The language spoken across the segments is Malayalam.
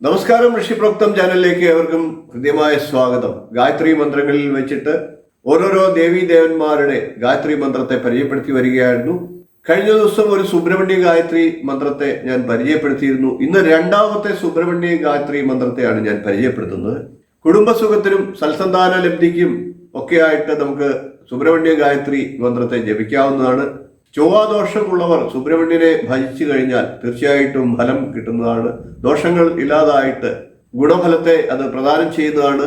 നമസ്കാരം. ഋഷിപ്രോക്തം ചാനലിലേക്ക് ഏവർക്കും ഹൃദ്യമായ സ്വാഗതം. ഗായത്രി മന്ത്രങ്ങളിൽ വെച്ചിട്ട് ഓരോരോ ദേവീ ദേവന്മാരുടെ ഗായത്രി മന്ത്രത്തെ പരിചയപ്പെടുത്തി വരികയായിരുന്നു. കഴിഞ്ഞ ദിവസം ഒരു സുബ്രഹ്മണ്യ ഗായത്രി മന്ത്രത്തെ ഞാൻ പരിചയപ്പെടുത്തിയിരുന്നു. ഇന്ന് രണ്ടാമത്തെ സുബ്രഹ്മണ്യ ഗായത്രി മന്ത്രത്തെയാണ് ഞാൻ പരിചയപ്പെടുത്തുന്നത്. കുടുംബസുഖത്തിനും സൽസന്താന ലബ്ധിക്കും ഒക്കെയായിട്ട് നമുക്ക് സുബ്രഹ്മണ്യ ഗായത്രി മന്ത്രത്തെ ജപിക്കാവുന്നതാണ്. ചൊവ്വാദോഷമുള്ളവർ സുബ്രഹ്മണ്യനെ ഭജിച്ചു കഴിഞ്ഞാൽ തീർച്ചയായിട്ടും ഫലം കിട്ടുന്നതാണ്. ദോഷങ്ങൾ ഇല്ലാതായിട്ട് ഗുണഫലത്തെ അത് പ്രദാനം ചെയ്യുന്നതാണ്.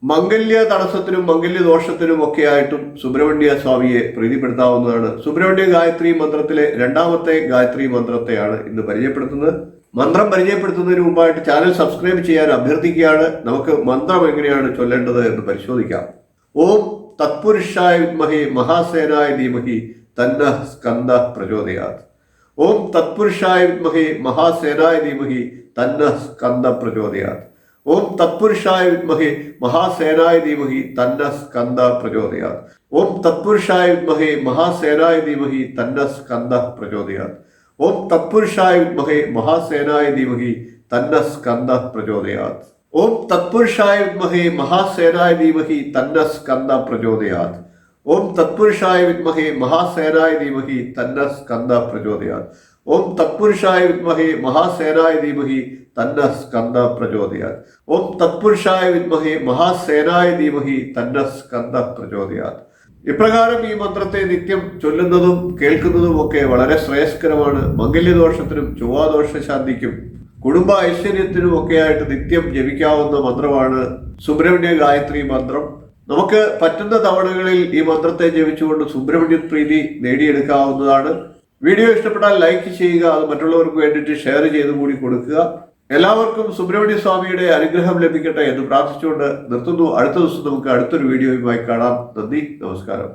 മംഗല്യ തടസ്സത്തിനും മംഗല്യ ദോഷത്തിനും ഒക്കെ ആയിട്ടും സുബ്രഹ്മണ്യ സ്വാമിയെ പ്രീതിപ്പെടുത്താവുന്നതാണ്. സുബ്രഹ്മണ്യ ഗായത്രി മന്ത്രത്തിലെ രണ്ടാമത്തെ ഗായത്രി മന്ത്രത്തെയാണ് ഇന്ന് പരിചയപ്പെടുത്തുന്നത്. മന്ത്രം പരിചയപ്പെടുത്തുന്നതിന് മുമ്പായിട്ട് ചാനൽ സബ്സ്ക്രൈബ് ചെയ്യാൻ അഭ്യർത്ഥിക്കുകയാണ്. നമുക്ക് മന്ത്രം എങ്ങനെയാണ് ചൊല്ലേണ്ടത് എന്ന് പരിശോധിക്കാം. ഓം തത്പുരുഷായ വിദ്മഹേ മഹാസേനായ ധീമഹി തന്ന സ്കന്ദ പ്രചോദയാത്. ഓം തത്പുരുഷായ വിദ്മഹേ മഹാസേനായ ധീമഹി തന്ന സ്കന്ദ പ്രചോദയാത്. ഓം തത്പുരുഷായ വിദ്മഹേ മഹാസേനായ ധീമഹി തന്ന സ്കന്ദ പ്രചോദയാത്. ഓം തത്പുരുഷായ വിദ്മഹേ മഹാസേനായ ധീമഹി തന്ന സ്കന്ദ പ്രചോദയാത്. ഓം തത്പുരുഷായ വിദ്മഹേ മഹാസേനായ ധീമഹി തന്ന സ്കന്ദ പ്രചോദയാത്. ഓം തത്പുരുഷായ വിദ്മഹേ മഹാസേനായ ധീമഹി തന്ന സ്കന്ദ പ്രചോദയാത്. ഓം തത്പുരുഷായ വിദ്മഹേ മഹാസേനായ ധീമഹി തന്ന സ്കന്ദ പ്രചോദയാത്. ഓം തത്പുരുഷായ വിദ്മഹേ മഹാസേനായ ധീമഹി തന്ന സ്കന്ദ പ്രചോദയാത്. ഓം തത്പുരുഷായ വിദ്മഹേ മഹാസേനായ ധീമഹി തന്ന സ്കന്ദ പ്രചോദയാത്. ഇപ്രകാരം ഈ മന്ത്രത്തെ നിത്യം ചൊല്ലുന്നതും കേൾക്കുന്നതും ഒക്കെ വളരെ ശ്രേയസ്കരമാണ്. മംഗല്യദോഷത്തിനും ചൊവ്വാദോഷ ശാന്തിക്കും കുടുംബ ഐശ്വര്യത്തിനും ഒക്കെയായിട്ട് നിത്യം ജപിക്കാവുന്ന മന്ത്രമാണ് സുബ്രഹ്മണ്യ ഗായത്രി മന്ത്രം. നമുക്ക് പറ്റുന്ന തവണകളിൽ ഈ മന്ത്രത്തെ ജപിച്ചുകൊണ്ട് സുബ്രഹ്മണ്യ പ്രീതി നേടിയെടുക്കാവുന്നതാണ്. വീഡിയോ ഇഷ്ടപ്പെട്ടാൽ ലൈക്ക് ചെയ്യുക, അത് മറ്റുള്ളവർക്ക് വേണ്ടിയിട്ട് ഷെയർ ചെയ്ത് കൂടി കൊടുക്കുക. എല്ലാവർക്കും സുബ്രഹ്മണ്യ സ്വാമിയുടെ അനുഗ്രഹം ലഭിക്കട്ടെ എന്ന് പ്രാർത്ഥിച്ചുകൊണ്ട് നിർത്തുന്നു. അടുത്ത ദിവസം നമുക്ക് അടുത്തൊരു വീഡിയോയുമായി കാണാം. നന്ദി, നമസ്കാരം.